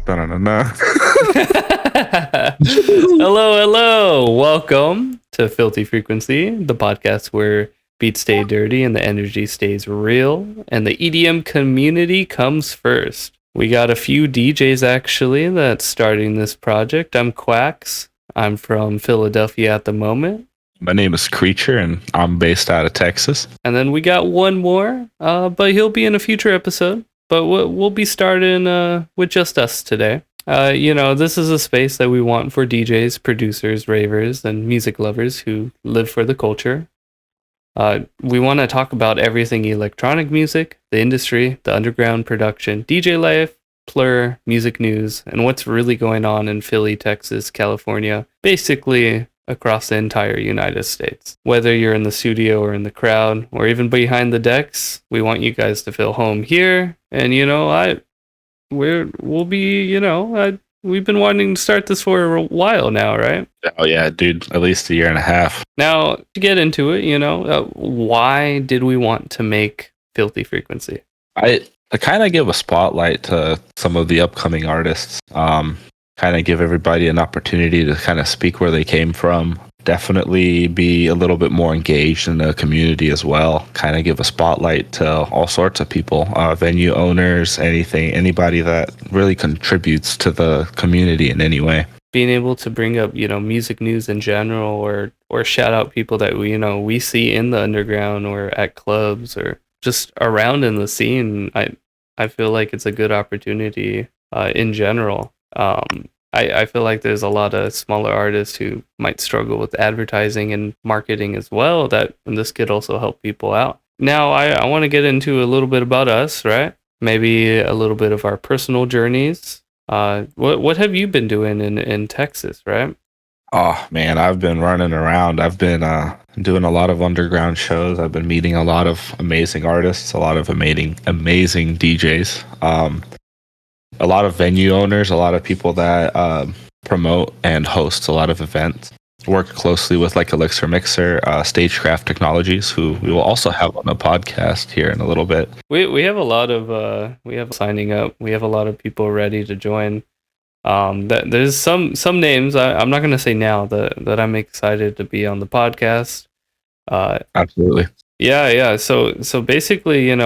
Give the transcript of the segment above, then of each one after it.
Da-na-na-na. Hello. Welcome to Filthy Frequency, the podcast where beats stay dirty and the energy stays real, and the EDM community comes first. We got a few DJs actually that's starting this project. I'm Quackz. I'm from Philadelphia at the moment. My name is Creechur, and I'm based out of Texas. And then we got one more, but he'll be in a future episode. But we'll be starting with just us today. This is a space that we want for DJs, producers, ravers, and music lovers who live for the culture. We want to talk about everything electronic music, the industry, the underground production, DJ life, PLUR, music news, and what's really going on in Philly, Texas, California, basically across the entire United States. Whether you're in the studio or in the crowd or even behind the decks, we want you guys to feel home here. And we've been wanting to start this for a while now, right? Oh yeah, dude, at least a year and a half. Now, to get into it, why did we want to make Filthy Frequency? I kind of give a spotlight to some of the upcoming artists. Kind of give everybody an opportunity to kind of speak where they came from. Definitely be a little bit more engaged in the community as well. Kind of give a spotlight to all sorts of people, venue owners, anybody that really contributes to the community in any way. Being able to bring up, music news in general, or shout out people that we see in the underground or at clubs or just around in the scene. I feel like it's a good opportunity in general. I feel like there's a lot of smaller artists who might struggle with advertising and marketing as well, and this could also help people out. Now, I want to get into a little bit about us, right? Maybe a little bit of our personal journeys. What have you been doing in Texas, right? Oh man, I've been running around. I've been doing a lot of underground shows. I've been meeting a lot of amazing artists, a lot of amazing DJs. A lot of venue owners, a lot of people that promote and host a lot of events. Work closely with like Elixir Mixer, Stagecraft Technologies, who we will also have on the podcast here in a little bit. We have a lot of signing up. We have a lot of people ready to join. There's some names I'm not going to say now that I'm excited to be on the podcast. Absolutely. Yeah. So basically,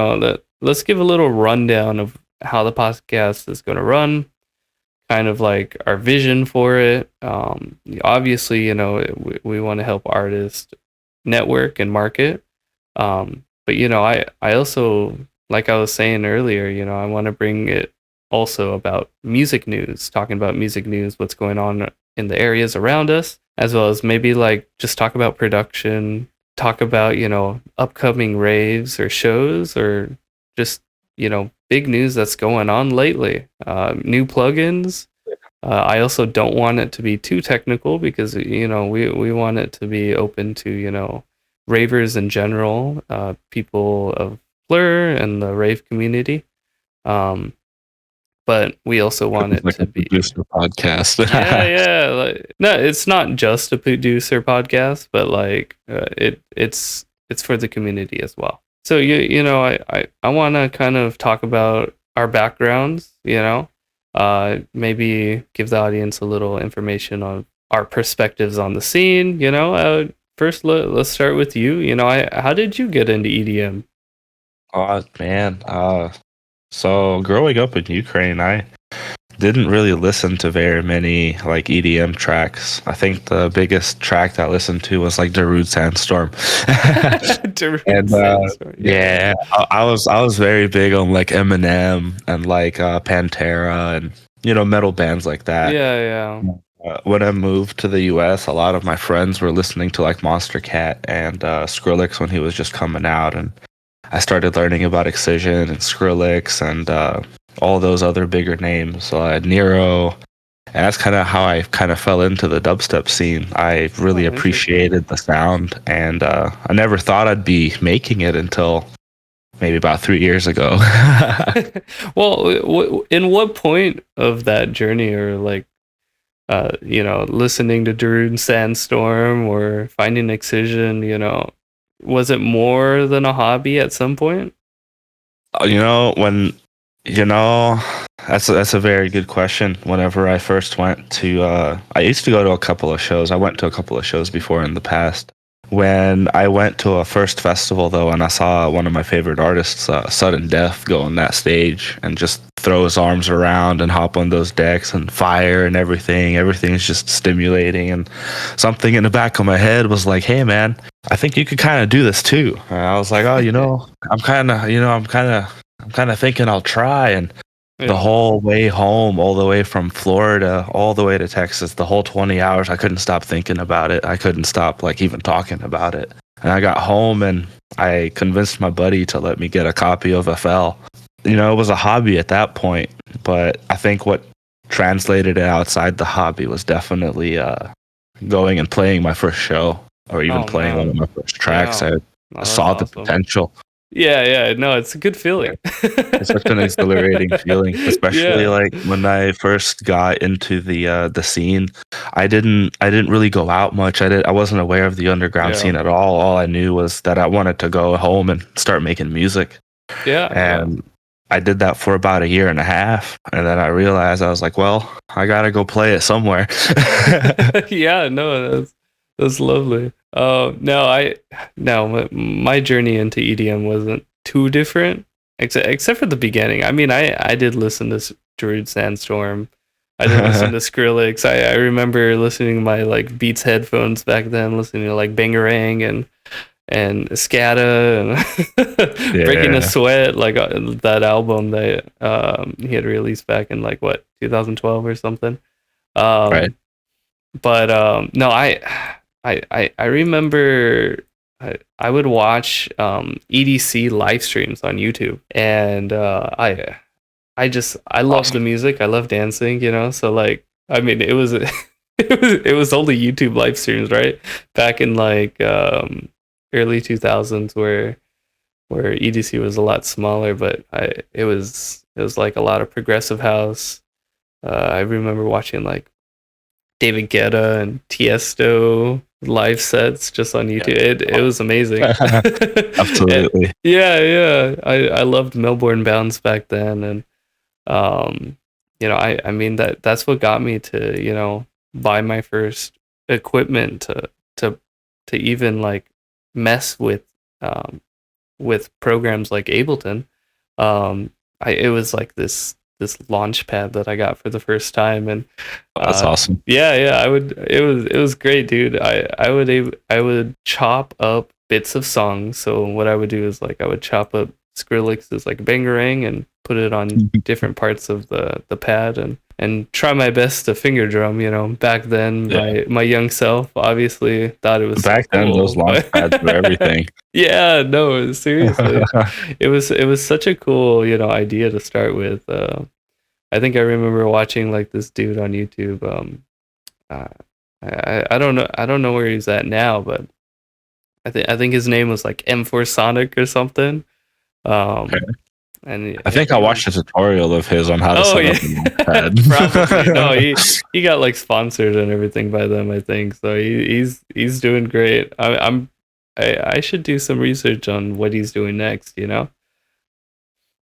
let's give a little rundown of how the podcast is going to run, kind of like our vision for it. Obviously, we want to help artists network and market. But I also, like I was saying earlier, I want to bring it also about music news, talking about music news, what's going on in the areas around us, as well as maybe like just talk about production, talk about, upcoming raves or shows, or just, big news that's going on lately. New plugins. I also don't want it to be too technical because, we want it to be open to, ravers in general, people of PLUR and the rave community. But we also want it like to a be producer podcast. yeah. No, it's not just a producer podcast, but like it's for the community as well. So I want to kind of talk about our backgrounds. Maybe give the audience a little information on our perspectives on the scene. First let's start with you. How did you get into EDM? Oh man. So growing up in Ukraine, I didn't really listen to very many like EDM tracks. I think the biggest track that I listened to was like Darude Sandstorm. And Sandstorm, yeah, I was very big on like Eminem and like Pantera and metal bands like that. Yeah. When I moved to the US, a lot of my friends were listening to like Monster Cat and Skrillex when he was just coming out, and I started learning about Excision and Skrillex and all those other bigger names, Nero, and that's kind of how I kind of fell into the dubstep scene. I really appreciated the sound, and I never thought I'd be making it until maybe about 3 years ago. Well, in what point of that journey, or like, listening to Darude Sandstorm or finding Excision, was it more than a hobby at some point? When You know, that's a very good question. Whenever I first went to, I used to go to a couple of shows. I went to a couple of shows before in the past. When I went to a first festival though, and I saw one of my favorite artists, Sudden Death, go on that stage and just throw his arms around and hop on those decks and fire and everything. Everything's just stimulating, and something in the back of my head was like, "Hey, man, I think you could kind of do this too." And I was like, "Oh, I'm kind of thinking I'll try." And the Yeah. whole way home, all the way from Florida, all the way to Texas, the whole 20 hours, I couldn't stop thinking about it. I couldn't stop like even talking about it. And I got home and I convinced my buddy to let me get a copy of FL. You know, it was a hobby at that point, but I think what translated it outside the hobby was definitely going and playing my first show, or even Oh playing one of man. my first tracks. Yeah. I Oh, that's saw the awesome. potential. Yeah. No, it's a good feeling. It's such an exhilarating feeling, especially Yeah. like when I first got into the scene. I didn't really go out much. I wasn't aware of the underground Yeah. scene at all. All I knew was that I wanted to go home and start making music. Yeah. And I did that for about a year and a half, and then I realized I was like, well, I gotta go play it somewhere. Yeah, no, that's lovely. My journey into EDM wasn't too different, except for the beginning. I mean, I did listen to Druid Sandstorm. I did listen to Skrillex. I remember listening to my like Beats headphones back then, listening to like Bangarang and Scada and Breaking a Yeah, Sweat, like that album that he had released back in like what 2012 or something. right. Um, but no, I remember I would watch EDC live streams on YouTube, and I love the Awesome. music. I love dancing, you know. So like, I mean, it was it was only YouTube live streams, right? Back in like early 2000s, where EDC was a lot smaller, but it was like a lot of progressive house. I remember watching like David Guetta and Tiesto live sets just on Yeah. YouTube. It was amazing. Absolutely. Yeah. I loved Melbourne Bounce back then, and um, I mean that's what got me to buy my first equipment to to even like mess with programs like Ableton. It was like this launch pad that I got for the first time, and That's awesome. yeah, it was great, dude. I would chop up bits of songs. So what I would do is like I would chop up Skrillex's like Bangarang and put it on different parts of the pad, and try my best to finger drum. Back then Yeah. my young self obviously thought it was so Back then, cool, those launch but pads were everything. yeah, no, seriously, it was such a cool idea to start with. I think I remember watching like this dude on YouTube. Uh, I don't know where he's at now, but I think his name was like M4 Sonic or something. Okay. Um, and I think I he was. watched a tutorial of his on how to Oh set yeah, up a launch pad. probably no. He got like sponsored and everything by them, I think. So he's doing great. I should do some research on what he's doing next.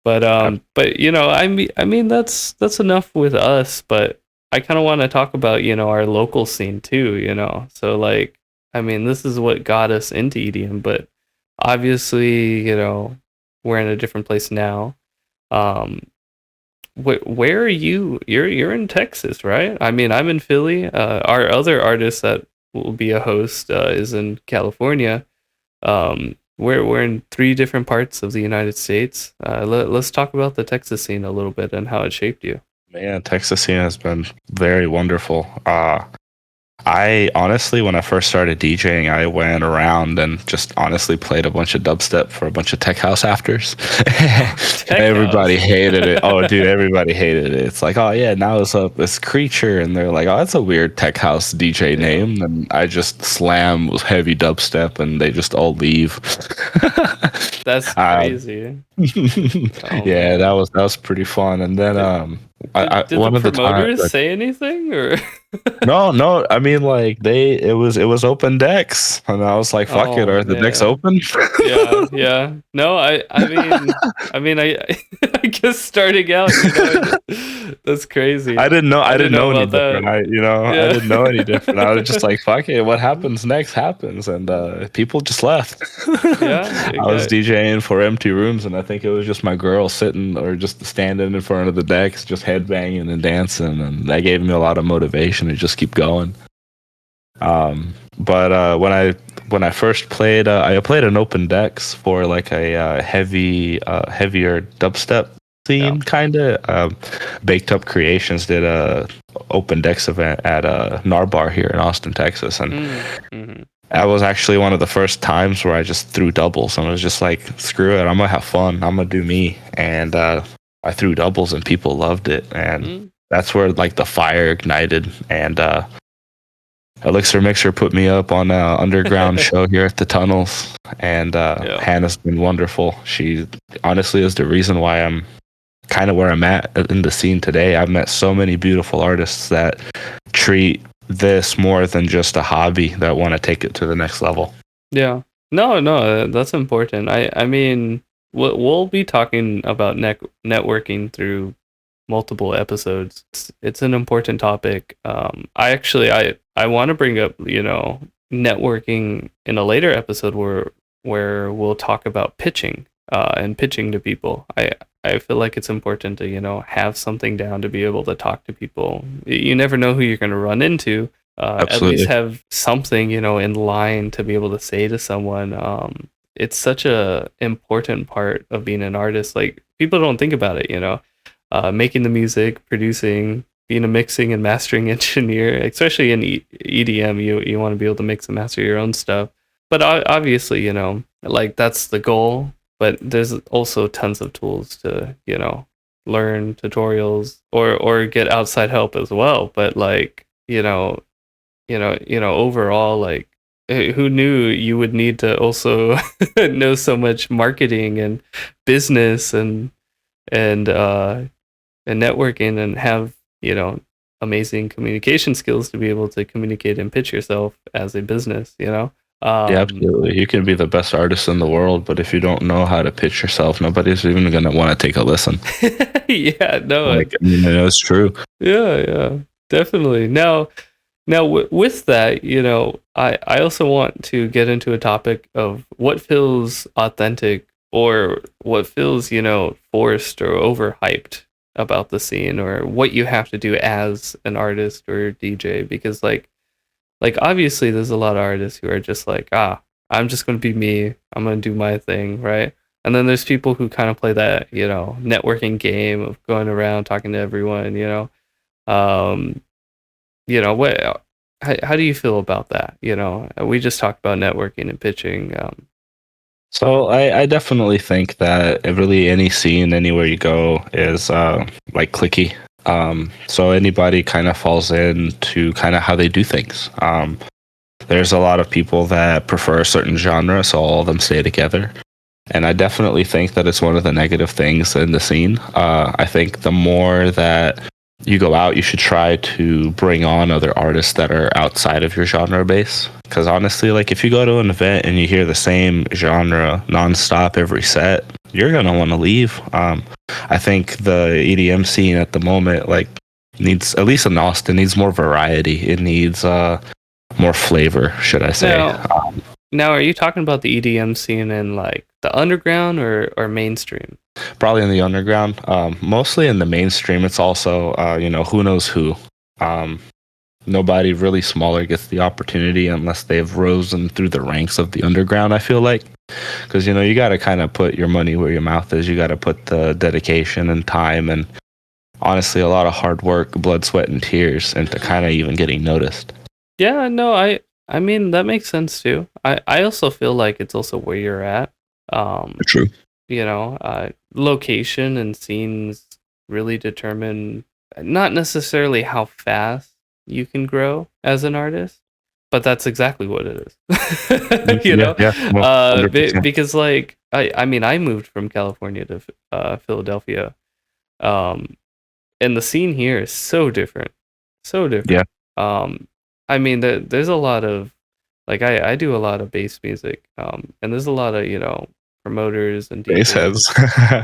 But I mean that's enough with us, but I kind of want to talk about, our local scene too. So like, I mean, this is what got us into EDM, but obviously, we're in a different place now. Um, where are you? You're in Texas, right? I mean, I'm in Philly. Our other artist that will be a host is in California. We're in three different parts of the United States. Let's talk about the Texas scene a little bit and how it shaped you. Man, Texas scene has been very wonderful. I honestly, when I first started DJing, I went around and just honestly played a bunch of dubstep for a bunch of tech house afters. Tech Everybody house. hated it. Oh, dude, everybody hated it. It's like, oh yeah, now it's up, it's Creechur, and they're like, oh, that's a weird tech house DJ Yeah, name, and I just slam heavy dubstep, and they just all leave. that's um, crazy. Oh yeah, man. that was pretty fun. And then Did, did the one of the times, promoters say anything or? no, I mean like it was open decks, and I was like, fuck it, Oh are the decks man. open? Yeah. No, I mean, I guess starting out, that's crazy. I didn't know. I didn't know any about different. that. I didn't know any different. I was just like, "Fuck it, what happens next happens," and people just left. Yeah, I was okay. DJing for empty rooms, and I think it was just my girl sitting or just standing in front of the decks, just headbanging and dancing, and that gave me a lot of motivation to just keep going. But when I first played, I played an open decks for like a heavier dubstep Yeah. scene, kind of. Baked Up Creations did a open decks event at Narbar here in Austin, Texas, and Mm-hmm. that was actually one of the first times where I just threw doubles, and I was just like, "Screw it, I'm gonna have fun. I'm gonna do me." And I threw doubles, and people loved it, and that's where like the fire ignited, and Elixir Mixer put me up on an underground show here at the Tunnels, and Hannah's been wonderful. She honestly is the reason why I'm kind of where I'm at in the scene today. I've met so many beautiful artists that treat this more than just a hobby, that want to take it to the next level. Yeah. No, that's important. I mean, we'll be talking about networking through multiple episodes. It's an important topic. I want to bring up, networking in a later episode where we'll talk about pitching and pitching to people. I feel like it's important to, have something down to be able to talk to people. You never know who you're going to run into. At least have something, in line to be able to say to someone. It's such a important part of being an artist. Like, people don't think about it, making the music, producing, being a mixing and mastering engineer, especially in EDM, you want to be able to mix and master your own stuff. But obviously, like, that's the goal. But there's also tons of tools to, learn tutorials or get outside help as well. But like, overall, like, who knew you would need to also know so much marketing and business and networking and have, amazing communication skills to be able to communicate and pitch yourself as a business, Yeah, absolutely. You can be the best artist in the world, but if you don't know how to pitch yourself, nobody's even going to want to take a listen. Yeah, no. Like, it's true. Yeah, definitely. Now, with that, I also want to get into a topic of what feels authentic or what feels, forced or overhyped about the scene, or what you have to do as an artist or DJ, because like obviously there's a lot of artists who are just like, I'm just going to be me, I'm going to do my thing, right? And then there's people who kind of play that, networking game of going around talking to everyone, um what how do you feel about that? We just talked about networking and pitching. So I definitely think that really any scene, anywhere you go, is like cliquey. So anybody kind of falls into kind of how they do things. There's a lot of people that prefer a certain genre, so all of them stay together. And I definitely think that it's one of the negative things in the scene. I think the more that you go out, you should try to bring on other artists that are outside of your genre base. Because honestly, like, if you go to an event and you hear the same genre nonstop every set, you're gonna want to leave. I think the EDM scene at the moment, like, needs, at least in Austin, needs more variety. It needs more flavor, should I say? Now, are you talking about the EDM scene in like the underground or mainstream? Probably in the underground. Mostly in the mainstream. It's also, who knows who. Nobody really smaller gets the opportunity unless they've risen through the ranks of the underground, I feel like. Because, you got to kind of put your money where your mouth is. You got to put the dedication and time and, honestly, a lot of hard work, blood, sweat, and tears into kind of even getting noticed. Yeah, no, I mean, that makes sense too. I also feel like it's also where you're at. True. Location and scenes really determine not necessarily how fast you can grow as an artist, but that's exactly what it is. Because like I mean, I moved from California to Philadelphia, and the scene here is so different, so different. Yeah. I mean, there's a lot of, like, I do a lot of bass music, and there's a lot of promoters and DJs. Bass heads.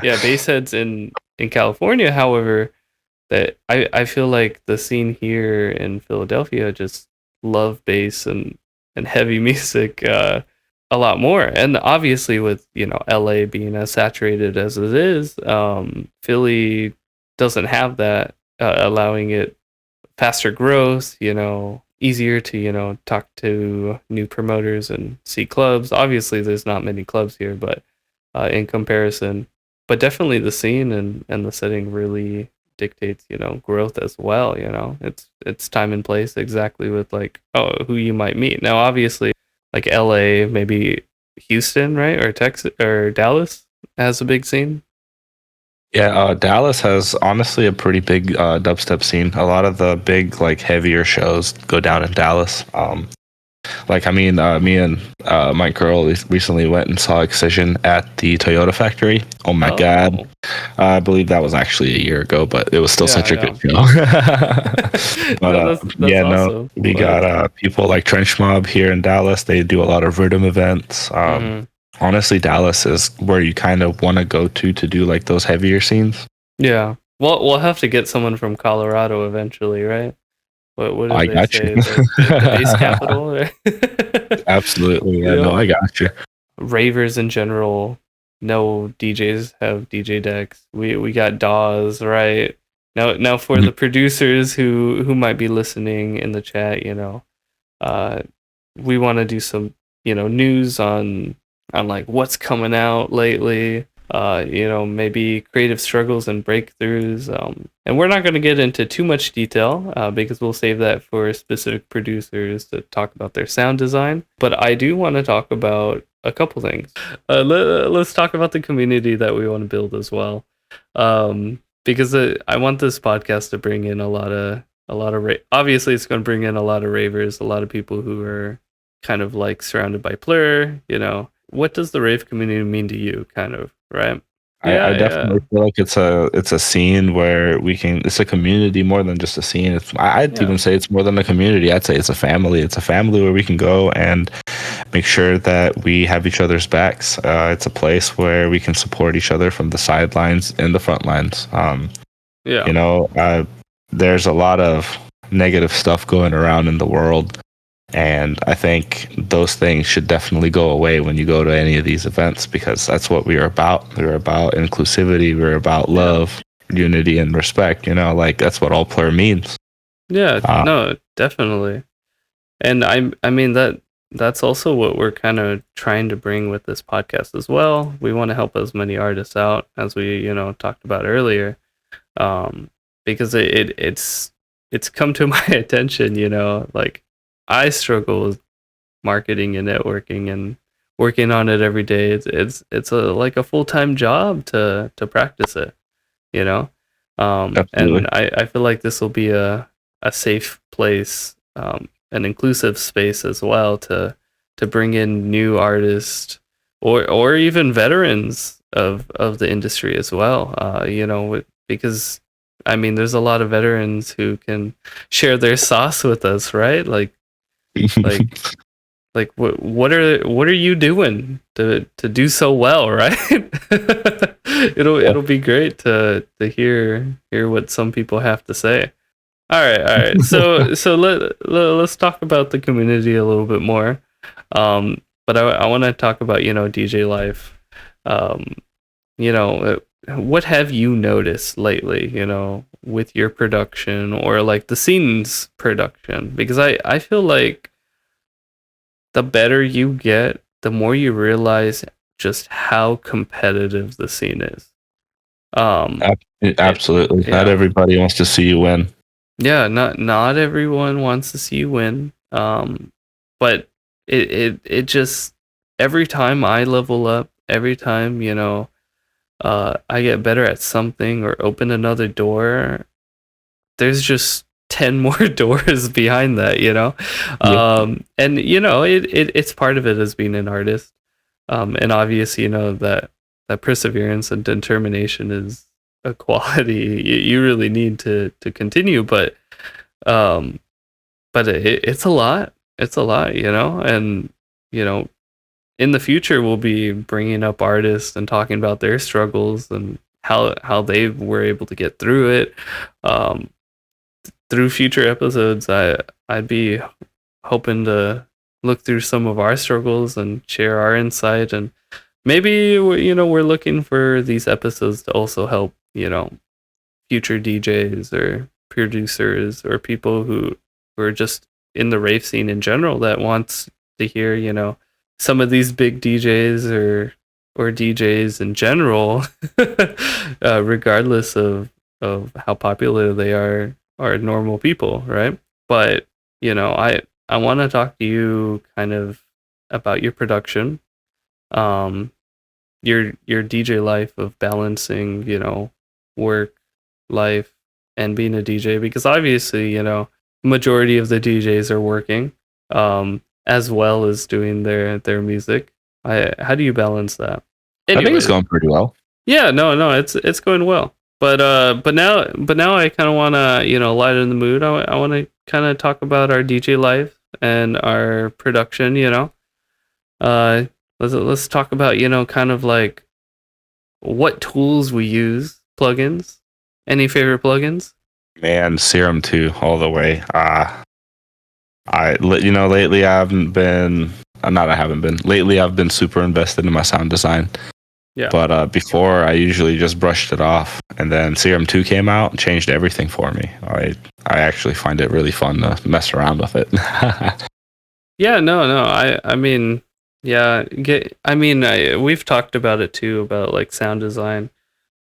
Yeah, bass heads in in California, however, that I feel like the scene here in Philadelphia just love bass and heavy music a lot more. And obviously with, LA being as saturated as it is, Philly doesn't have that, allowing it faster growth, easier to, talk to new promoters and see clubs. Obviously there's not many clubs here, but in comparison, but definitely the scene and the setting really dictates, growth as well. It's time and place exactly with like, who you might meet. Now obviously like LA, maybe Houston, right? Or Texas or Dallas has a big scene. Yeah, Dallas has honestly a pretty big dubstep scene. A lot of the big, like, heavier shows go down in Dallas. Like, I mean, me and my girl recently went and saw Excision at the Toyota factory. Oh my God. I believe that was actually a year ago, but it was still such a good show. But No, that's yeah, awesome. no, we got people like Trench Mob here in Dallas. They do a lot of rhythm events. Honestly, Dallas is where you kind of want to go to do like those heavier scenes. Yeah. Well, we'll have to get someone from Colorado eventually, right? What did I they got say? you. The bass capital? Right? Absolutely. Yeah, no, I got you. Ravers in general, no DJs have DJ decks. We got DAWs, right? Now for the producers who might be listening in the chat, we want to do some, news on like what's coming out lately. Maybe creative struggles and breakthroughs. And we're not going to get into too much detail because we'll save that for specific producers to talk about their sound design. But I do want to talk about a couple things. Let's talk about the community that we want to build as well. Because I want this podcast to bring in a lot of obviously it's going to bring in a lot of ravers, a lot of people who are kind of like surrounded by PLUR. What does the rave community mean to you, kind of, right? I definitely feel like it's a scene where it's a community more than just a scene. I'd even say it's more than a community. I'd say it's a family. It's a family where we can go and make sure that we have each other's backs. It's a place where we can support each other from the sidelines and the front lines. There's a lot of negative stuff going around in the world. And I think those things should definitely go away when you go to any of these events, because that's what we are about. We're about inclusivity. We're about love, unity, and respect. Like that's what all PLUR means. Yeah, no, definitely. And I mean that's also what we're kind of trying to bring with this podcast as well. We want to help as many artists out as we, talked about earlier. Because it's come to my attention, like I struggle with marketing and networking and working on it every day. It's like a full-time job to practice it, and I feel like this will be a safe place, an inclusive space as well to bring in new artists or even veterans of the industry as well. Because I mean, there's a lot of veterans who can share their sauce with us, right? Like what are you doing to do so well, right? It'll be great to hear what some people have to say. All right. So let's talk about the community a little bit more. But I want to talk about DJ life. What have you noticed lately? With your production or like the scene's production, because I feel like the better you get, the more you realize just how competitive the scene is. Absolutely. Not everybody wants to see you win. Yeah, not everyone wants to see you win. But it just, every time I level up, every time, I get better at something or open another door, there's just 10 more doors behind that, and it's part of it as being an artist, and obviously that perseverance and determination is a quality you really need to continue, but it's a lot, and in the future we'll be bringing up artists and talking about their struggles and how they were able to get through it. Through future episodes, I'd be hoping to look through some of our struggles and share our insight, and maybe we're looking for these episodes to also help future DJs or producers or people who are just in the rave scene in general that wants to hear some of these big DJs or DJs in general, regardless of how popular they are normal people, right? But I want to talk to you kind of about your production, um, your DJ life of balancing, work, life, and being a DJ, because obviously, majority of the DJs are working, as well as doing their music. How do you balance that? I think it's Anyways, going pretty well. yeah, no, it's going well. But now I kind of want to lighten the mood. I want to kind of talk about our DJ life and our production. Uh, let's talk about kind of like what tools we use, plugins. Any favorite plugins? Man, Serum 2 all the way. Lately I haven't been. Not I haven't been. Lately I've been super invested in my sound design. Yeah. But before, I usually just brushed it off, and then Serum 2 came out and changed everything for me. I actually find it really fun to mess around with it. Yeah, no. I mean, yeah. We've talked about it too, about like sound design,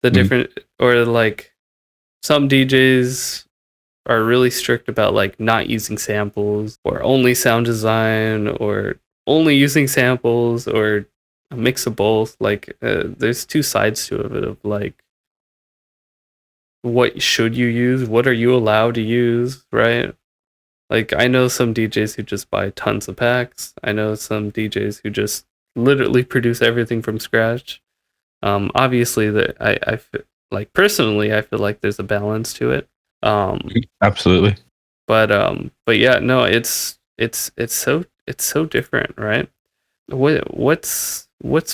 the different, or like some DJs are really strict about like not using samples, or only sound design, or only using samples, or a mix of both. Like there's two sides to it of like, what should you use, what are you allowed to use, right? Like I know some DJs who just buy tons of packs. I know some DJs who just literally produce everything from scratch. Obviously that like personally I feel like there's a balance to it. Absolutely. But yeah, no, it's so different, right? What's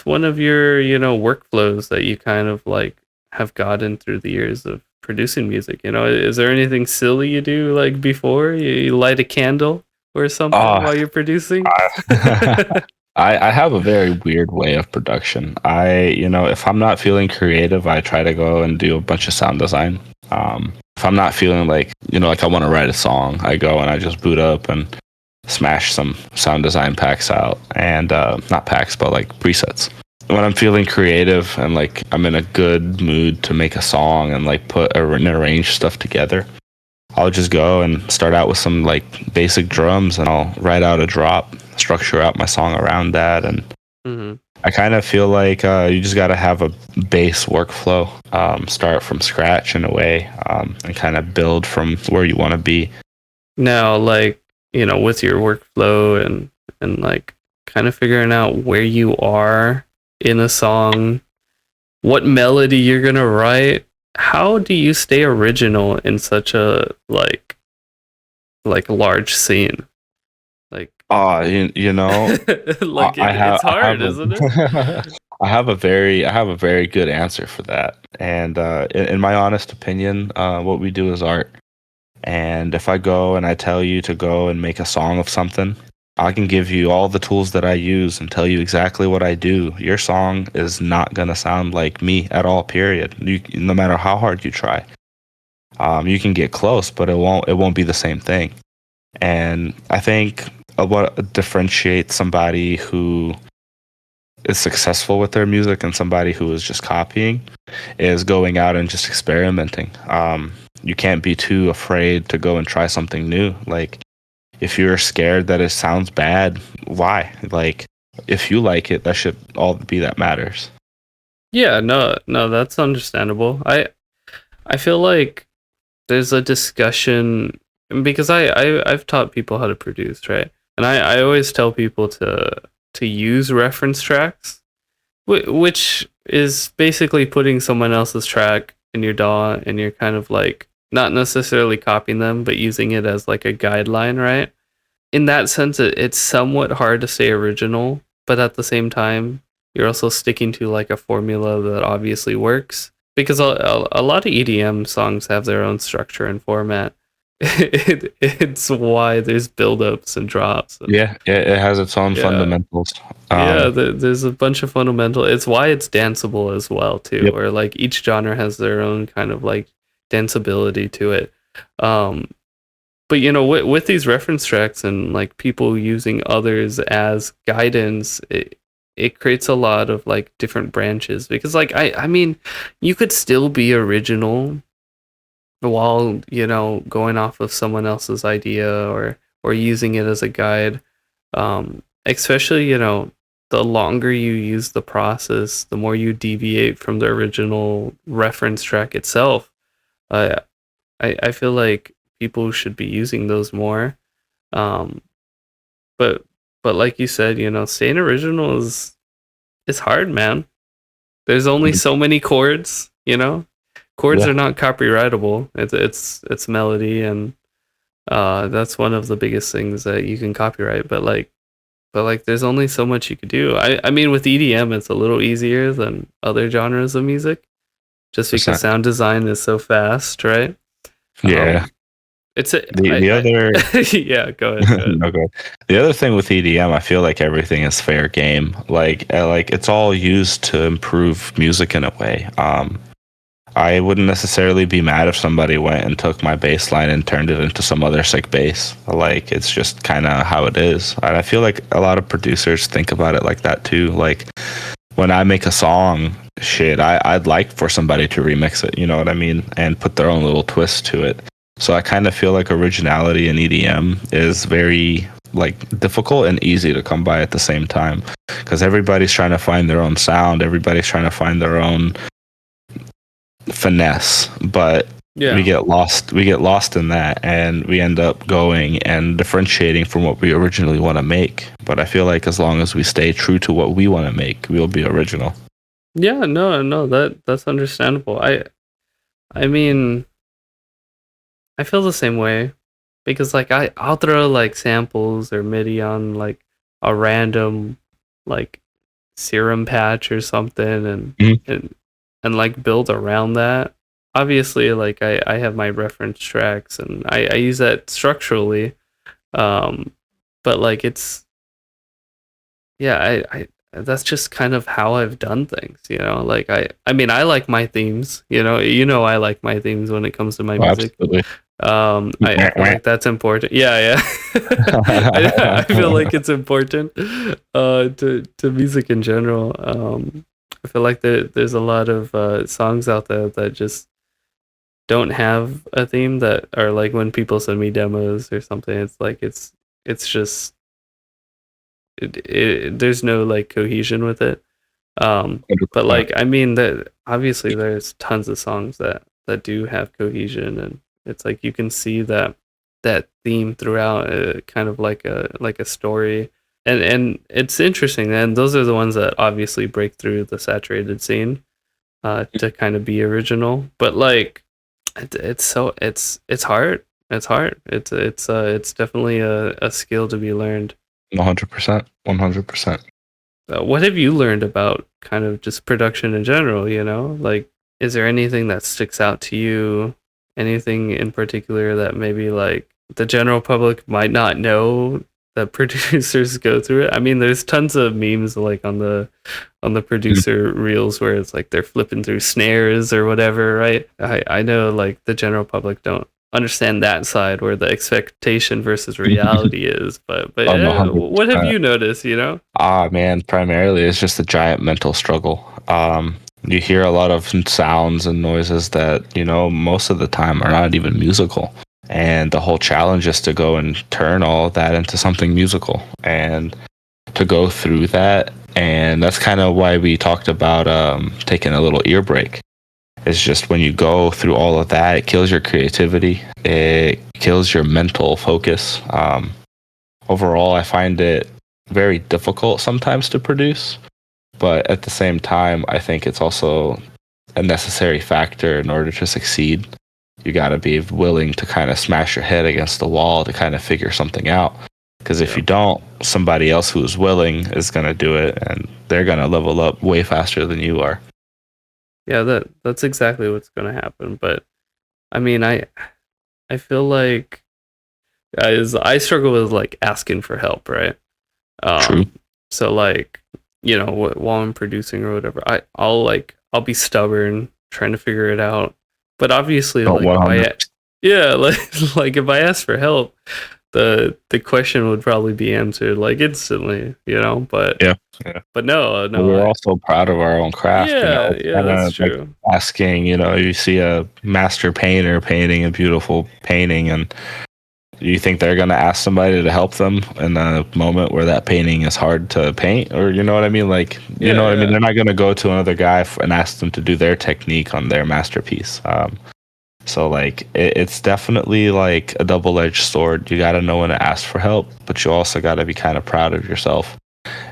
one of your workflows that you kind of like have gotten through the years of producing music? Is there anything silly you do like before you light a candle or something while you're producing? I have a very weird way of production. If I'm not feeling creative, I try to go and do a bunch of sound design. If I'm not feeling like I want to write a song, I go and I just boot up and smash some sound design packs out, and not packs, but like presets. When I'm feeling creative and like I'm in a good mood to make a song and like and arrange stuff together, I'll just go and start out with some like basic drums, and I'll write out a drop, structure out my song around that, and I kind of feel like you just got to have a base workflow, start from scratch in a way, and kind of build from where you want to be. Now, like, with your workflow and like kind of figuring out where you are in a song, what melody you're going to write, how do you stay original in such a like large scene? Like, like it's hard, isn't it? I have a very good answer for that, and in my honest opinion, what we do is art. And if I go and I tell you to go and make a song of something, I can give you all the tools that I use and tell you exactly what I do. Your song is not going to sound like me at all, period. No matter how hard you try. You can get close, but it won't be the same thing. And I think what differentiates somebody who is successful with their music and somebody who is just copying is going out and just experimenting. You can't be too afraid to go and try something new. Like, if you're scared that it sounds bad, why? Like, if you like it, that should all be that matters. Yeah, no, that's understandable. I feel like there's a discussion, because I've taught people how to produce, right? And I always tell people to use reference tracks, which is basically putting someone else's track in your DAW, and you're kind of like not necessarily copying them, but using it as like a guideline, right? In that sense, it's somewhat hard to stay original, but at the same time, you're also sticking to like a formula that obviously works. because a lot of EDM songs have their own structure and format. It's why there's build-ups and drops. And, Yeah, it has its own yeah, fundamentals. yeah. There's a bunch of fundamental. It's why it's danceable as well too. Yep. Or like each genre has their own kind of like danceability to it. Um, but you know, with these reference tracks and like people using others as guidance, it creates a lot of like different branches because like I mean, you could still be original while, you know, going off of someone else's idea or using it as a guide. Especially, you know, the longer you use the process, the more you deviate from the original reference track itself. uh, I feel like people should be using those more. Um, but like you said, you know, staying original is it's hard, man. There's only so many chords, you know. Chords Yeah. are not copyrightable. It's melody, and that's one of the biggest things that you can copyright. But like there's only so much you could do. I mean with EDM it's a little easier than other genres of music just because 100%. sound design is so fast, right? Yeah. Um, it's a The other yeah, go ahead, go ahead. no, go ahead. The other thing with EDM, I feel like everything is fair game. Like it's all used to improve music in a way. I wouldn't necessarily be mad if somebody went and took my bass line and turned it into some other sick bass. Like it's just kind of how it is. And I feel like a lot of producers think about it like that too. Like when I make a song, shit, I'd like for somebody to remix it, you know what I mean? And put their own little twist to it. So I kind of feel like originality in EDM is very like difficult and easy to come by at the same time because everybody's trying to find their own sound, everybody's trying to find their own finesse, but Yeah. we get lost in that and we end up going and differentiating from what we originally want to make. But I feel like as long as we stay true to what we want to make, we'll be original. Yeah, no, that's understandable. I mean, I feel the same way because like I'll throw like samples or MIDI on like a random like serum patch or something Mhm. and like build around that. Obviously, like I have my reference tracks and I use that structurally. Um, but like it's yeah, I that's just kind of how I've done things, you know. Like I mean I like my themes, you know I like my themes when it comes to my Oh, music. absolutely. I feel like that's important. Yeah, yeah. I feel like it's important to music in general. I feel like there's a lot of songs out there that just don't have a theme that are like when people send me demos or something, it's like it's just there's no like cohesion with it. But 100%. like I mean that obviously there's tons of songs that do have cohesion, and it's like you can see that theme throughout, kind of like a story, and it's interesting, and those are the ones that obviously break through the saturated scene to kind of be original. But like it's hard. It's hard. It's definitely a skill to be learned. 100%. 100%. What have you learned about kind of just production in general? You know, like, is there anything that sticks out to you? Anything in particular that maybe like the general public might not know that producers go through it? I mean, there's tons of memes like on the producer reels where it's like they're flipping through snares or whatever, right? I know like the general public don't understand that side where the expectation versus reality is, but Oh, no, what have 100%. you noticed, you know? Ah, man, primarily it's just a giant mental struggle. You hear a lot of sounds and noises that, most of the time are not even musical. And the whole challenge is to go and turn all of that into something musical and to go through that. And that's kind of why we talked about taking a little ear break. It's just when you go through all of that, it kills your creativity, it kills your mental focus. Overall, I find it very difficult sometimes to produce, but at the same time, I think it's also a necessary factor in order to succeed. You got to be willing to kind of smash your head against the wall to kind of figure something out. Because if you don't, somebody else who is willing is going to do it, and they're going to level up way faster than you are. Yeah, that's exactly what's gonna happen. But I mean, I feel like I struggle with like asking for help, right? True. So like, you know, while I'm producing or whatever, I'll be stubborn trying to figure it out. But obviously, Don't like if 100. yeah, like if I ask for help, the question would probably be answered like instantly, you know. Yeah. Yeah. But no, But no, we're also proud of our own craft, you know. yeah, It's yeah, kind that's of like true. asking, you know, you see a master painter painting a beautiful painting, and you think they're going to ask somebody to help them in a moment where that painting is hard to paint, or you know what I mean? Like, you Yeah, know what I mean? yeah. They're not going to go to another guy and ask them to do their technique on their masterpiece. So like it's definitely like a double-edged sword. You got to know when to ask for help, but you also got to be kind of proud of yourself.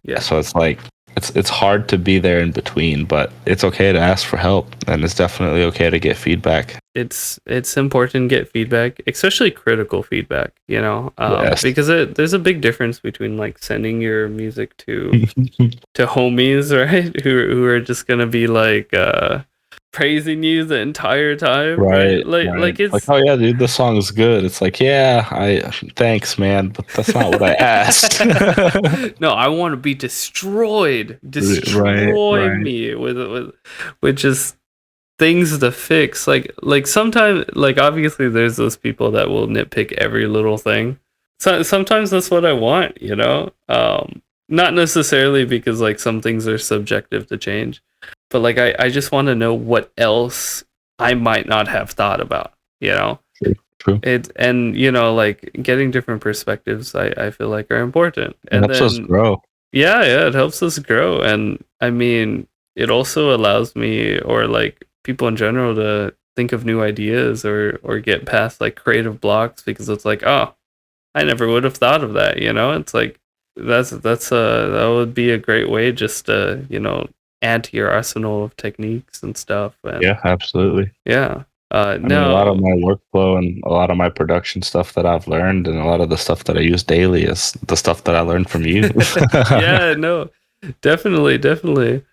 Yeah. So it's like it's hard to be there in between, but it's okay to ask for help, and it's definitely okay to get feedback. It's important to get feedback, especially critical feedback, you know, Yes. because there's a big difference between like sending your music to homies, right, who are just gonna be like praising you the entire time, right? Right, right. Like, It's oh yeah, dude, this song is good. It's like, yeah, I thanks, man, but that's not what I asked. no, I want to be destroyed, Right, destroy right. me with just things to fix. Like sometimes, like obviously there's those people that will nitpick every little thing. So sometimes that's what I want, you know. Not necessarily because like some things are subjective to change, but like I just want to know what else I might not have thought about, you know. True, true. It and you know like getting different perspectives I feel like are important. It And helps us then grow. yeah, it helps us grow. And I mean, it also allows me or like people in general to think of new ideas or get past like creative blocks because it's like, oh, I never would have thought of that, you know? It's like that would be a great way just to, you know, add to your arsenal of techniques and stuff. And Yeah, absolutely. yeah. I mean, a lot of No. my workflow and a lot of my production stuff that I've learned, and a lot of the stuff that I use daily is the stuff that I learned from you. Yeah, no. Definitely, definitely.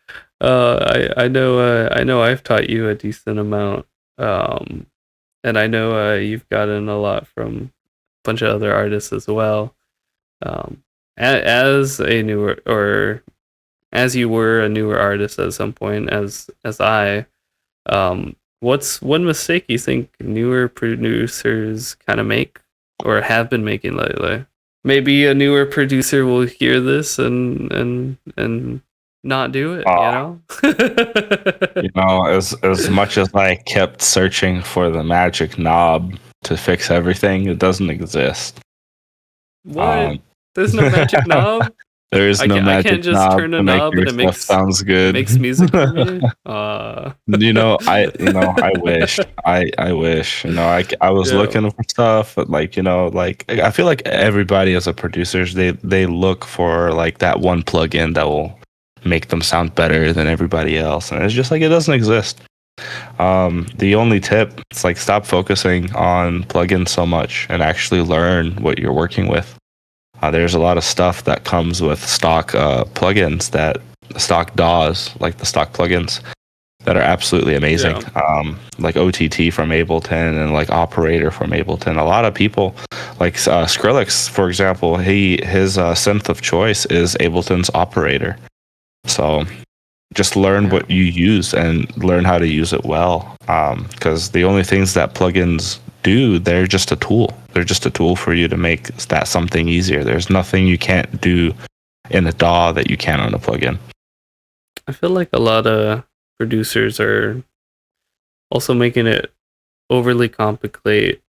I know I've taught you a decent amount. Um and I know you've gotten a lot from a bunch of other artists as well. Um as a newer or as you were a newer artist at some point as I what's one mistake you think newer producers kind of make or have been making lately? Maybe a newer producer will hear this and not do it, you Oh, know? you know, as much as I kept searching for the magic knob to fix everything, it doesn't exist. What? Um, There's no magic knob? there is no I magic can't just knob turn a to make knob your and stuff sounds it good. makes music for me? I wish. I wish. You know, I was Yeah. looking for stuff, but like, you know, like I feel like everybody as a producers, they look for like that one plugin that will make them sound better than everybody else, and it's just like it doesn't exist. The only tip is like stop focusing on plugins so much and actually learn what you're working with. There's a lot of stuff that comes with stock plugins that stock DAWs, like the stock plugins, that are absolutely amazing. Yeah. Like OTT from Ableton and like Operator from Ableton. A lot of people, like Skrillex, for example, his synth of choice is Ableton's Operator. So just learn Yeah. what you use and learn how to use it well. Because the only things that plugins do, they're just a tool. They're just a tool for you to make that something easier. There's nothing you can't do in a DAW that you can on a plugin. I feel like a lot of producers are also making it overly complicate.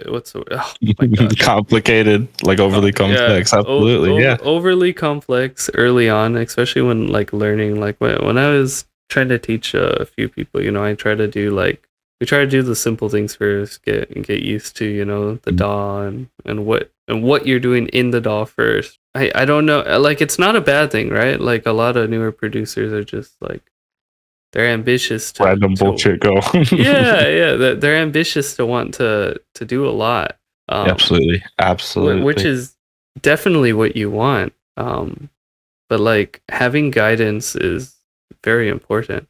What's the oh my god? Complicated, like overly Yeah, complex. Absolutely, yeah. overly complex early on, especially when like learning. Like when I was trying to teach a few people, you know, I try to do like we try to do the simple things first, get used to, you know, the DAW and what you're doing in the DAW first. I don't know, like it's not a bad thing, right? Like a lot of newer producers are just like they're ambitious Random to bullshit go. they're ambitious to want to do a lot. Absolutely, Which absolutely. is definitely what you want. But like having guidance is very important.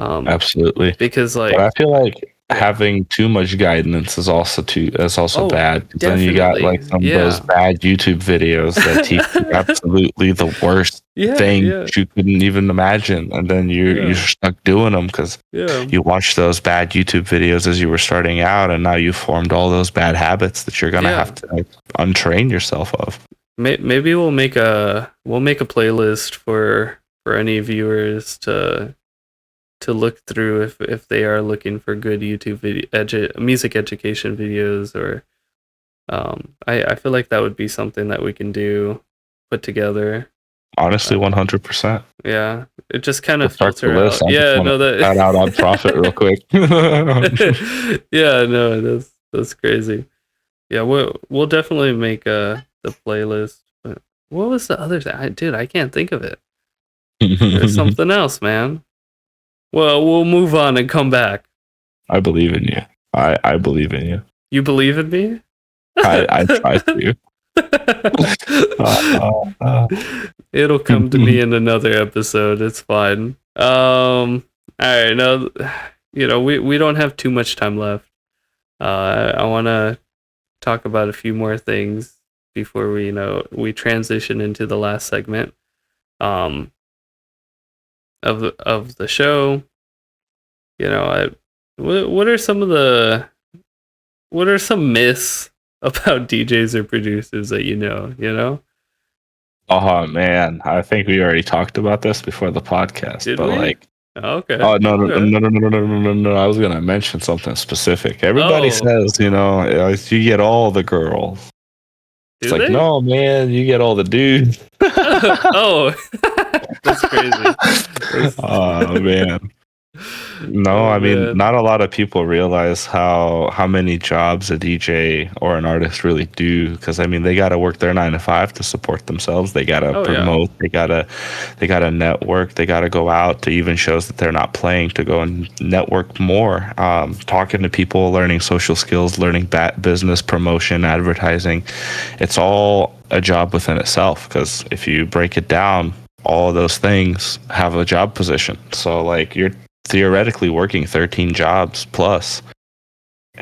Absolutely. Because But I feel like yeah. having too much guidance is also bad. 'Cause then you got like some of those Yeah. bad YouTube videos that teach you absolutely the worst thing you couldn't even imagine, and then you're stuck doing them because you watched those bad YouTube videos as you were starting out, and now you formed all those bad habits that you're gonna have to like, untrain yourself of. Maybe we'll make a playlist for any viewers to look through if they are looking for good YouTube music education videos, or I feel like that would be something that we can put together. Honestly, 100%. Yeah, it just kind of Start the filter list. out. I no, that shout out on Profit real quick. Yeah, no, that's crazy. Yeah, we'll definitely make the playlist. But what was the other thing? Dude, I can't think of it. There's something else, man. Well, we'll move on and come back. I believe in you. I believe in you. You believe in me? I try to. It'll come to me in another episode. It's fine. All right. Now, we don't have too much time left. I want to talk about a few more things before we transition into the last segment of the show. What are some myths about DJs or producers that you know? Oh man, I think we already talked about this before the podcast. Did but we? Like, okay. Oh no. I was gonna mention something specific. Everybody says, you get all the girls. It's like, no, man, you get all the dudes. Oh, that's crazy. Oh man. No, I mean, not a lot of people realize how many jobs a DJ or an artist really do. Because I mean, they got to work their 9 to 5 to support themselves. They got to promote. Yeah. They got to network. They got to go out to even shows that they're not playing to go and network more. Talking to people, learning social skills, learning business, promotion, advertising. It's all a job within itself. Because if you break it down, all of those things have a job position. So like you're theoretically working 13 jobs plus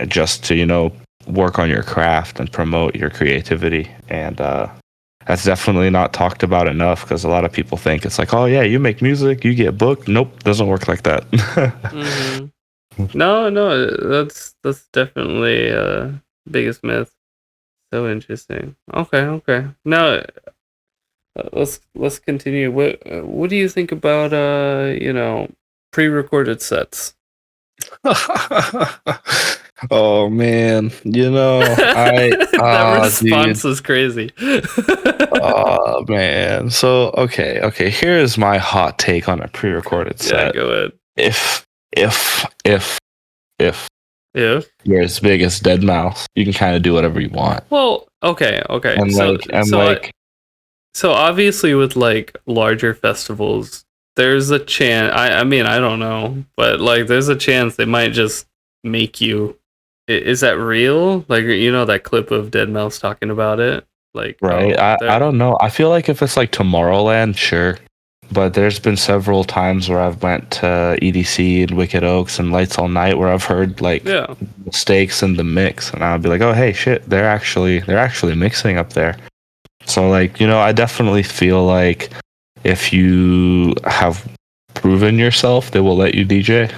just to work on your craft and promote your creativity, and that's definitely not talked about enough because a lot of people think it's like, oh yeah, you make music, you get booked. Nope, doesn't work like that. Mm-hmm. No, that's definitely biggest myth. So interesting. Okay. Now let's continue. What do you think about pre-recorded sets? Oh man, that response is crazy. Oh man. So okay, here's my hot take on a pre-recorded set. Yeah, go ahead. If you're as big as Dead Mouse, you can kind of do whatever you want. Well, okay. So obviously with like larger festivals, there's a chance. I mean, I don't know, but like, there's a chance they might just make you. Is that real? Like, that clip of Dead Mouse talking about it, like, right? I don't know. I feel like if it's like Tomorrowland, sure, but there's been several times where I've went to EDC and Wicked Oaks and Lights All Night where I've heard like mistakes in the mix, and I'll be like, oh hey, shit, they're actually mixing up there. So like, I definitely feel like if you have proven yourself, they will let you DJ.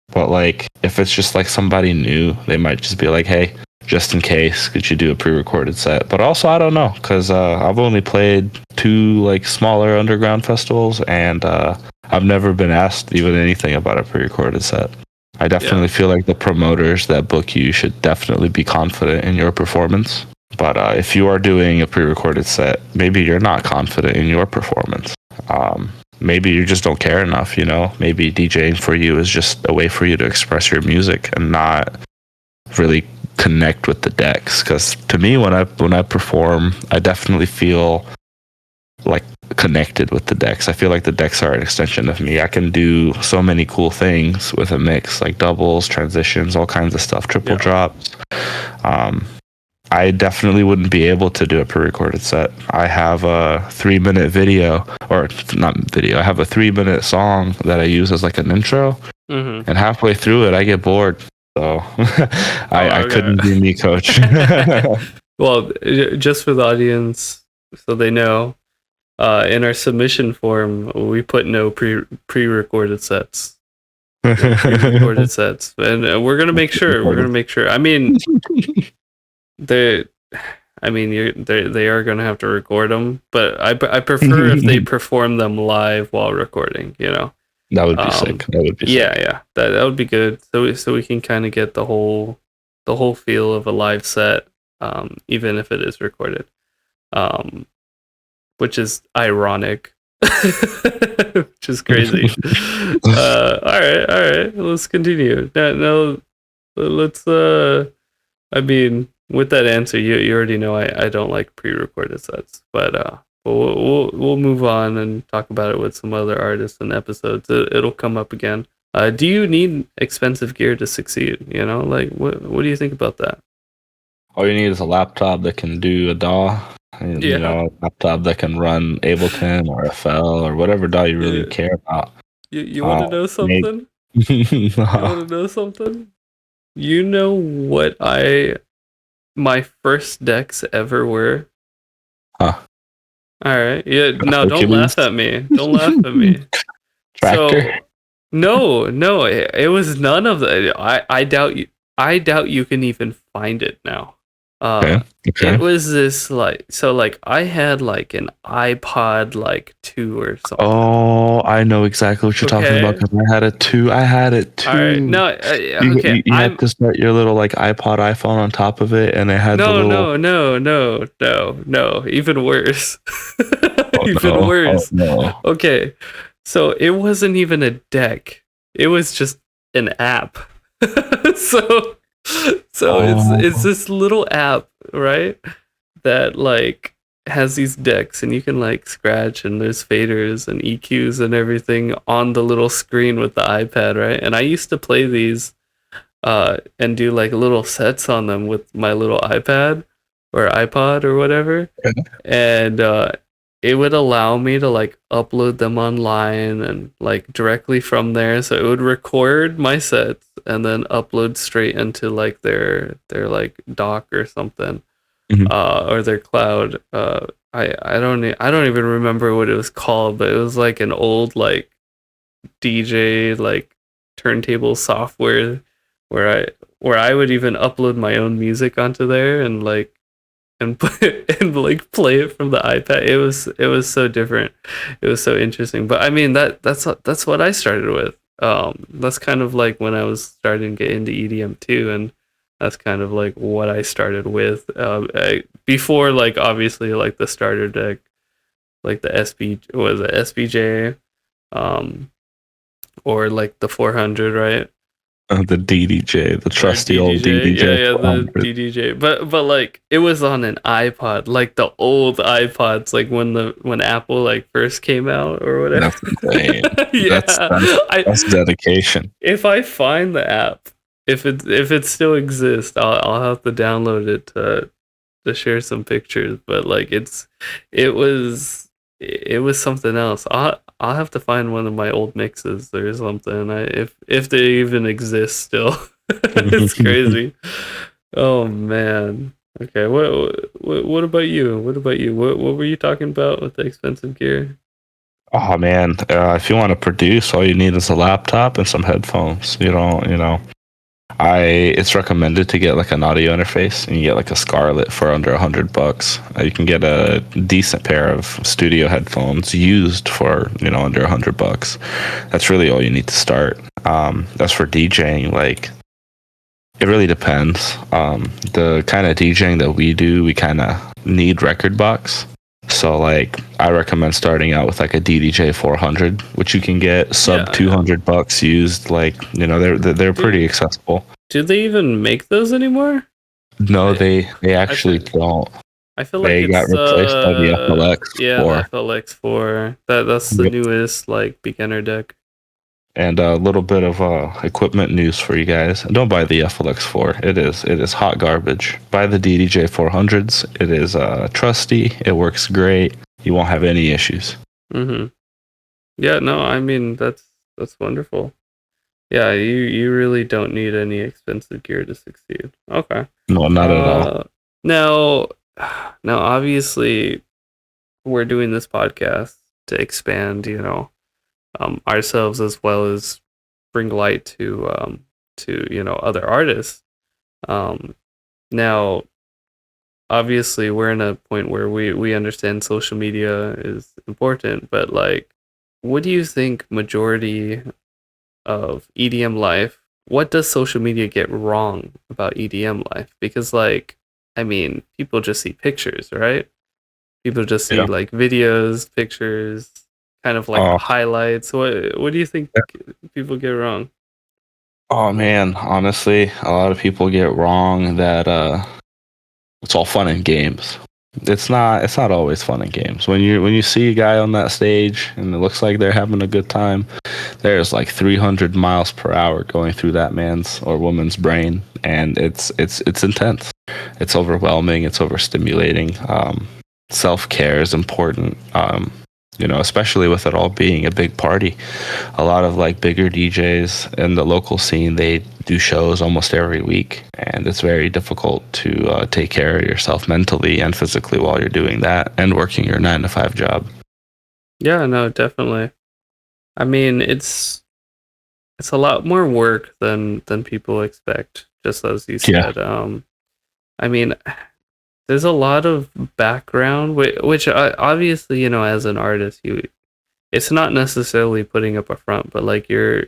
But like, if it's just like somebody new, they might just be like, hey, just in case, could you do a pre-recorded set? But also, I don't know, because I've only played 2 like smaller underground festivals, and I've never been asked even anything about a pre-recorded set. I definitely feel like the promoters that book you should definitely be confident in your performance. But if you are doing a pre-recorded set, maybe you're not confident in your performance. Maybe you just don't care enough, Maybe DJing for you is just a way for you to express your music and not really connect with the decks. Because to me, when I perform, I definitely feel like connected with the decks. I feel like the decks are an extension of me. I can do so many cool things with a mix, like doubles, transitions, all kinds of stuff, triple drops. I definitely wouldn't be able to do a pre-recorded set. I have a 3-minute video, or not video. I have a 3-minute song that I use as like an intro, Mm-hmm. And halfway through it, I get bored. So I couldn't be me, coach. Well, just for the audience, so they know, in our submission form, we put no pre-recorded sets. No pre-recorded sets, and we're gonna make sure. We're gonna make sure. I mean, they are gonna have to record them, but I prefer if they perform them live while recording. You know, that would be sick. That would be sick. Yeah, that would be good. So we can kind of get the whole feel of a live set, even if it is recorded, which is ironic, which is crazy. All right. Let's continue. No, let's. I mean, with that answer, you already know I don't like pre-recorded sets, but we'll move on and talk about it with some other artists and episodes. It'll come up again. Do you need expensive gear to succeed? You know, like what do you think about that? All you need is a laptop that can do a DAW. And, you know, a laptop that can run Ableton or FL or whatever DAW you really care about. You want to know something? You want to know something? You know what my first decks ever were? Huh. All right. Yeah. No, don't laugh at me. Don't laugh at me. Tractor? So, no, it was none of that. I doubt you can even find it now. Okay. It was this like I had like an iPod like 2 or something. Oh, I know exactly what you're talking about because I had it too. I had it too. All right. No, okay. You had to start your little like iPod iPhone on top of it, and it had the little. No. Even worse. Worse. Oh, no. Okay. So it wasn't even a deck. It was just an app. so it's this little app, right? That like has these decks and you can like scratch and there's faders and EQs and everything on the little screen with the iPad, right? And I used to play these and do like little sets on them with my little iPad or iPod or whatever. And it would allow me to like upload them online and like directly from there. So it would record my sets and then upload straight into like their like dock or something, or their cloud. I don't even remember what it was called, but it was like an old like DJ like turntable software where I would even upload my own music onto there and like and like play it from the iPad. It was so different. It was so interesting. But I mean that's what I started with. That's kind of like when I was starting to get into EDM too, and that's kind of like what I started with. Before like obviously like the starter deck, like the SBJ, or like the 400, right? The DDJ, the trusty old DDJ. Yeah, the DDJ. But like it was on an iPod, like the old iPods, like when Apple like first came out or whatever. That's insane. Yeah, that's dedication. If I find the app, if it still exists, I'll have to download it to share some pictures. But like it was something else. I'll have to find one of my old mixes or something. If they even exist still. It's crazy. Oh man. Okay. What about you? What were you talking about with the expensive gear? Oh man, if you want to produce, all you need is a laptop and some headphones. It's recommended to get like an audio interface, and you get like a Scarlett for under $100. You can get a decent pair of studio headphones used for under $100. That's really all you need to start. As for DJing, like it really depends. The kind of DJing that we do, we kind of need record box. So like I recommend starting out with like a DDJ 400, which you can get sub $200 used. Like they're pretty accessible. Do they even make those anymore? No, they actually don't. I feel like they got replaced by the FLX. Yeah, the FLX 4. That's the newest like beginner deck. And a little bit of equipment news for you guys. Don't buy the FLX 4. It is hot garbage. Buy the DDJ 400s. It is trusty. It works great. You won't have any issues. Yeah, no, I mean that's wonderful. Yeah, you really don't need any expensive gear to succeed. Okay. No, not at all. Now, now obviously we're doing this podcast to expand, ourselves as well as bring light to other artists. Um, Now, obviously, we're in a point where we understand social media is important, but like, what do you think majority of EDM life? What does social media get wrong about EDM life? Because like, I mean, people just see pictures, right? People just see Yeah. like videos, pictures, kind of like Oh, highlights. What do you think people get wrong? oh man, honestly, a lot of people get wrong that it's all fun and games. It's not always fun and games. When you see a guy on that stage and it looks like they're having a good time, there's like 300 miles per hour going through that man's or woman's brain, and it's intense. It's overwhelming. It's overstimulating. Self care is important. Especially with it all being a big party. A lot of like bigger DJs in the local scene, they do shows almost every week, and it's very difficult to take care of yourself mentally and physically while you're doing that and working your 9 to 5 job. Yeah, no, definitely. I mean, it's a lot more work than people expect, just as you Yeah, said. I mean, there's a lot of background, which obviously, as an artist, it's not necessarily putting up a front, but like you're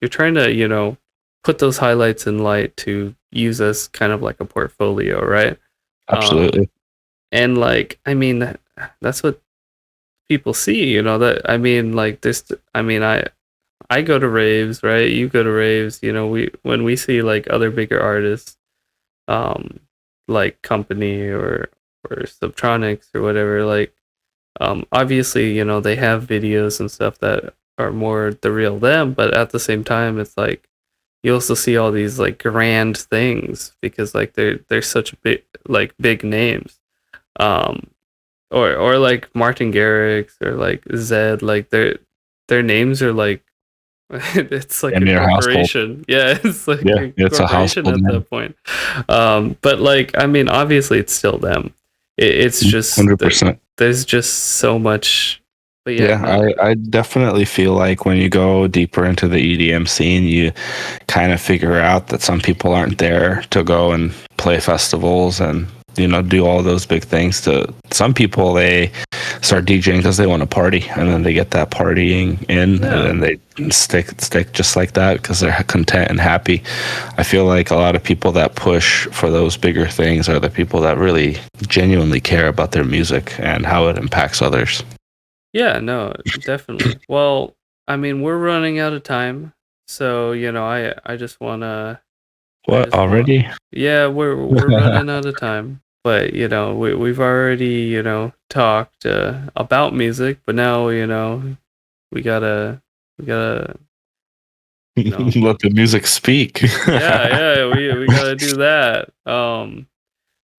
trying to, put those highlights in light to use as kind of like a portfolio, right? Um, absolutely. and like, I mean, that's what people see, that I mean, like this. I mean, I go to raves, right? You go to raves. We when we see like other bigger artists, um, like Company or Subtronics or whatever, like obviously, they have videos and stuff that are more the real them, but at the same time, it's like you also see all these like grand things because like they're such big names. Um, or like Martin Garrix or like Zed, like their names are like it's like In a your household. corporation. Yeah, it's like Yeah, a it's a corporation household at name. that point. But like, I mean, obviously it's still them. It's just that 100%. there's just so much. But yeah, Yeah, no. I definitely feel like when you go deeper into the EDM scene, you kind of figure out that some people aren't there to go and play festivals and do all those big things. To some people, they start DJing because they want to party, and then they get that partying in, and Yeah. then they stick just like that because they're content and happy. I feel like a lot of people that push for those bigger things are the people that really genuinely care about their music and how it impacts others. Yeah, no, definitely. Well, I mean, we're running out of time. So, I What just want already? yeah, we're running out of time. But, we've already, talked about music, but now, we gotta we gotta, you know, Let the music speak. yeah, we gotta do that.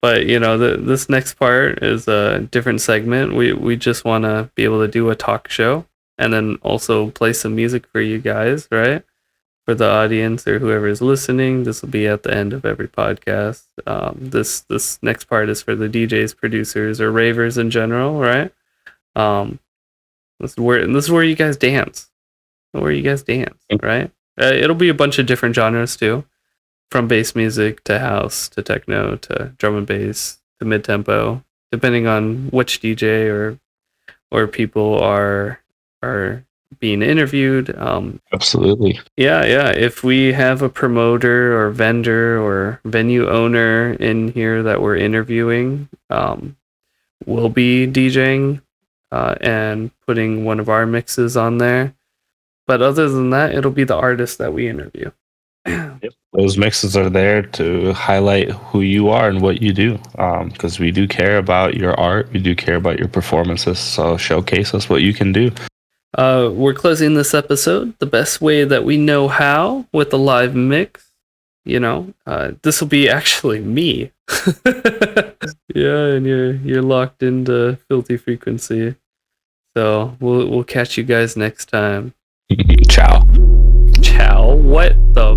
But this next part is a different segment. We just want to be able to do a talk show and then also play some music for you guys, right? For the audience or whoever is listening. This will be at the end of every podcast. This next part is for the DJs, producers, or ravers in general, right? Um, this is where you guys dance. Where you guys dance, right? It'll be a bunch of different genres too, from bass music to house to techno to drum and bass to mid tempo, depending on which DJ or people are being interviewed. Absolutely. Yeah. If we have a promoter or vendor or venue owner in here that we're interviewing, we'll be DJing and putting one of our mixes on there. But other than that, it'll be the artist that we interview. Yep. Those mixes are there to highlight who you are and what you do. Because we do care about your art, we do care about your performances. So showcase us what you can do. We're closing this episode the best way that we know how with a live mix. This will be actually me. Yeah, and you're locked into filthy frequency. So we'll catch you guys next time. Ciao. Ciao. What the?